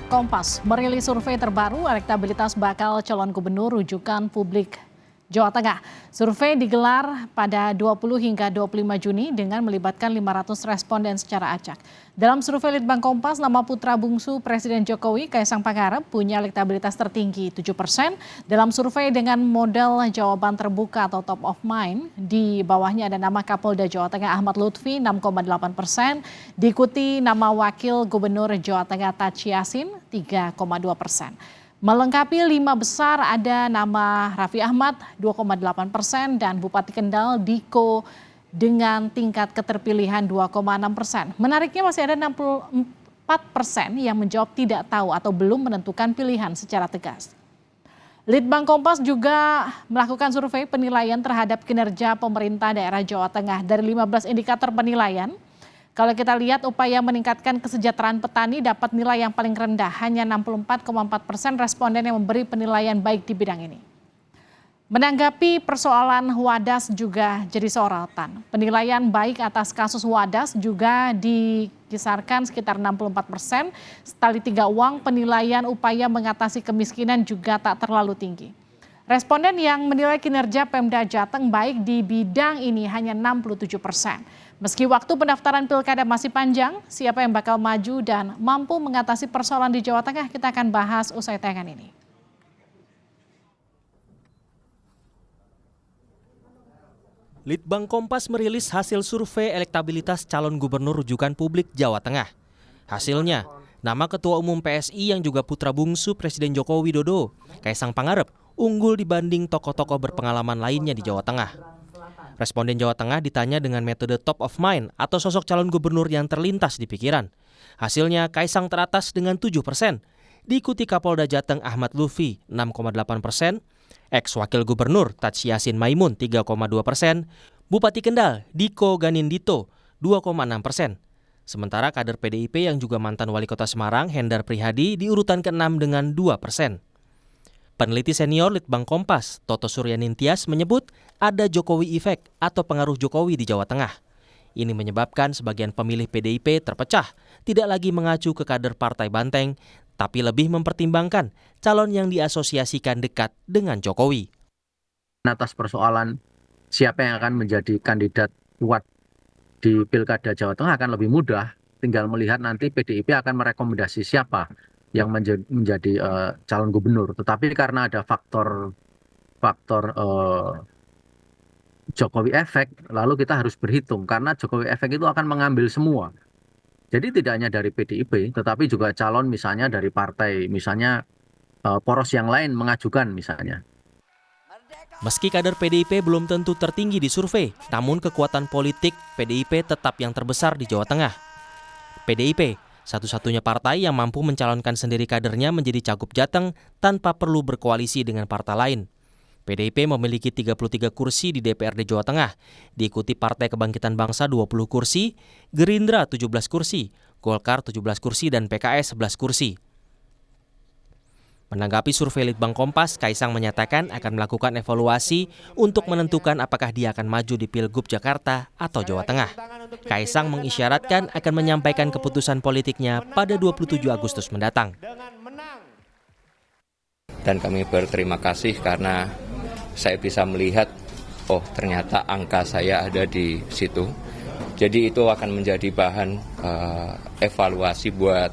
Kompas merilis survei terbaru elektabilitas bakal calon gubernur rujukan publik Jawa Tengah. Survei digelar pada 20 hingga 25 Juni dengan melibatkan 500 responden secara acak. Dalam survei Litbang Kompas, nama putra bungsu Presiden Jokowi, Kaisang Pangarep, punya elektabilitas tertinggi 7%. Dalam survei dengan model jawaban terbuka atau top of mind, di bawahnya ada nama Kapolda Jawa Tengah Ahmad Lutfi 6,8%, diikuti nama Wakil Gubernur Jawa Tengah Tachi Yassin 3,2%. Melengkapi 5 besar ada nama Raffi Ahmad 2,8% dan Bupati Kendal Diko dengan tingkat keterpilihan 2,6%. Menariknya masih ada 64% yang menjawab tidak tahu atau belum menentukan pilihan secara tegas. Litbang Kompas juga melakukan survei penilaian terhadap kinerja pemerintah daerah Jawa Tengah. Dari 15 indikator penilaian, kalau kita lihat upaya meningkatkan kesejahteraan petani dapat nilai yang paling rendah, hanya 64,4% responden yang memberi penilaian baik di bidang ini. Menanggapi persoalan Wadas juga jadi sorotan. Penilaian baik atas kasus Wadas juga dikisarkan sekitar 64%. Tali tiga uang, penilaian upaya mengatasi kemiskinan juga tak terlalu tinggi. Responden yang menilai kinerja Pemda Jateng baik di bidang ini hanya 67%. Meski waktu pendaftaran pilkada masih panjang, siapa yang bakal maju dan mampu mengatasi persoalan di Jawa Tengah kita akan bahas usai tayangan ini. Litbang Kompas merilis hasil survei elektabilitas calon gubernur rujukan publik Jawa Tengah. Hasilnya, nama Ketua Umum PSI yang juga putra bungsu Presiden Joko Widodo, Kaisang Pangarep, unggul dibanding tokoh-tokoh berpengalaman lainnya di Jawa Tengah. Responden Jawa Tengah ditanya dengan metode top of mind atau sosok calon gubernur yang terlintas di pikiran. Hasilnya Kaisang teratas dengan 7%, diikuti Kapolda Jateng Ahmad Lutfi 6,8%, ex-wakil gubernur Tachi Yassin Maimun 3,2%, Bupati Kendal Diko Ganindito 2,6%. Sementara kader PDIP yang juga mantan wali kota Semarang Hendar Prihadi di urutan ke-6 dengan 2%. Peneliti senior Litbang Kompas, Toto Suryanintias menyebut ada Jokowi Effect atau pengaruh Jokowi di Jawa Tengah. Ini menyebabkan sebagian pemilih PDIP terpecah, tidak lagi mengacu ke kader partai banteng, tapi lebih mempertimbangkan calon yang diasosiasikan dekat dengan Jokowi. Atas persoalan siapa yang akan menjadi kandidat kuat di Pilkada Jawa Tengah akan lebih mudah, tinggal melihat nanti PDIP akan merekomendasi siapa yang menjadi calon gubernur. Tetapi karena ada faktor Jokowi Effect, lalu kita harus berhitung karena Jokowi Effect itu akan mengambil semua. Jadi tidak hanya dari PDIP, tetapi juga calon misalnya dari partai, misalnya poros yang lain mengajukan misalnya. Meski kader PDIP belum tentu tertinggi di survei, namun kekuatan politik PDIP tetap yang terbesar di Jawa Tengah. PDIP satu-satunya partai yang mampu mencalonkan sendiri kadernya menjadi cagup Jateng tanpa perlu berkoalisi dengan partai lain. PDIP memiliki 33 kursi di DPRD Jawa Tengah, diikuti Partai Kebangkitan Bangsa 20 kursi, Gerindra 17 kursi, Golkar 17 kursi, dan PKS 11 kursi. Menanggapi survei Litbang Kompas, Kaisang menyatakan akan melakukan evaluasi untuk menentukan apakah dia akan maju di Pilgub Jakarta atau Jawa Tengah. Kaisang mengisyaratkan akan menyampaikan keputusan politiknya pada 27 Agustus mendatang. Dan kami berterima kasih karena saya bisa melihat, oh ternyata angka saya ada di situ. Jadi itu akan menjadi bahan evaluasi buat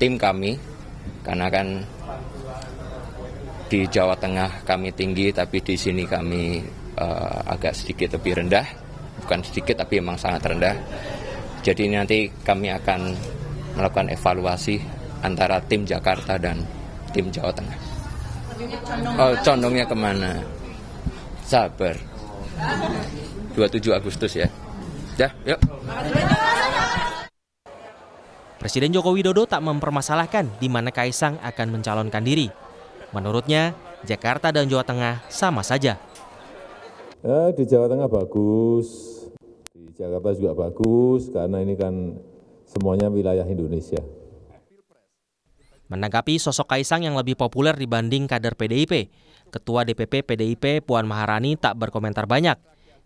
tim kami, karena kan di Jawa Tengah kami tinggi, tapi di sini kami agak sedikit lebih rendah. Bukan sedikit, tapi memang sangat rendah. Jadi nanti kami akan melakukan evaluasi antara tim Jakarta dan tim Jawa Tengah. Oh, condongnya kemana? Sabar. 27 Agustus ya. Ya, yuk. Presiden Joko Widodo tak mempermasalahkan di mana Kaisang akan mencalonkan diri. Menurutnya, Jakarta dan Jawa Tengah sama saja. Di Jawa Tengah bagus, di Jakarta juga bagus, karena ini kan semuanya wilayah Indonesia. Menanggapi sosok Kaisang yang lebih populer dibanding kader PDIP, Ketua DPP PDIP Puan Maharani tak berkomentar banyak.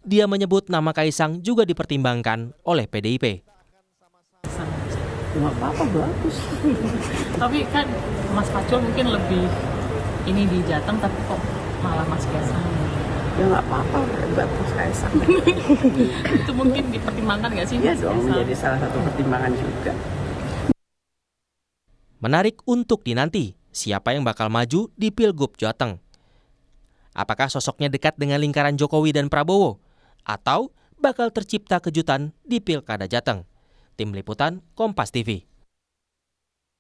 Dia menyebut nama Kaisang juga dipertimbangkan oleh PDIP. Nggak apa-apa, bagus. Tapi kan Mas Pacul mungkin lebih ini di Jateng, tapi kok malah Mas Kaisang? Ya nggak apa-apa buat Mas Kaisang. Itu mungkin dipertimbangkan nggak sih? Iya Mas dong, Kaisang? menjadi salah satu pertimbangan juga. Menarik untuk dinanti siapa yang bakal maju di Pilgub Jateng. Apakah sosoknya dekat dengan lingkaran Jokowi dan Prabowo? Atau bakal tercipta kejutan di Pilkada Jateng? Tim Liputan Kompas TV.